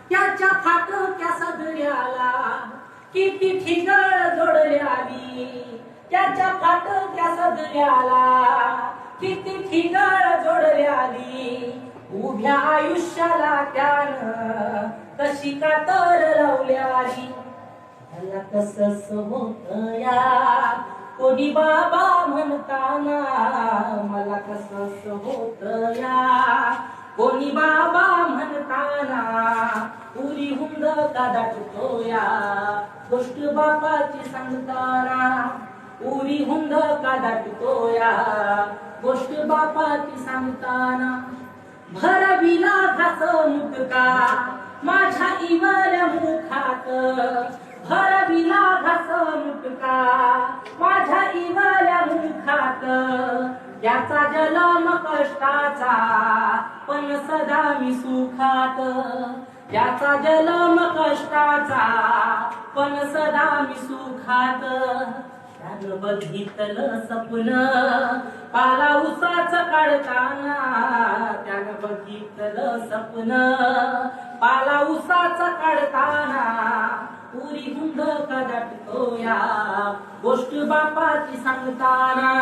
त्याच्या फाटक्या सदऱ्याला किती ठिगळ जोडल्याली, त्याच्या फाटक्या सदऱ्याला किती ठिगळ जोडल्याली. उभ्या आयुष्याला त्यानं कशी कातर लावल्याली. मला कसंच होत या कोणी बाबा म्हणताना, मला कसंच होत या कोणी बाबा म्हणताना. उरी हुंद का दाटतो या गोष्ट बापाची सांगताना, उरी हुंद का दाटतो या गोष्ट बापाची सांगताना. भरविला घास मुटका माझ्या इवल्या मुखात, भरविला घास मुटका माझ्या इवल्या मुखात. त्याचा जन्म कष्टाचा पण सदा मी सुखात, त्याचा जन्म कष्टाचा पण सदा मी सुखात. त्यानं बघितलं स्वप्न पाला उसाच काढताना, त्यानं बघितलं स्वप्न पाला उसाच काढताना. उरी हुंद का दाटतो या गोष्ट बापाची सांगताना.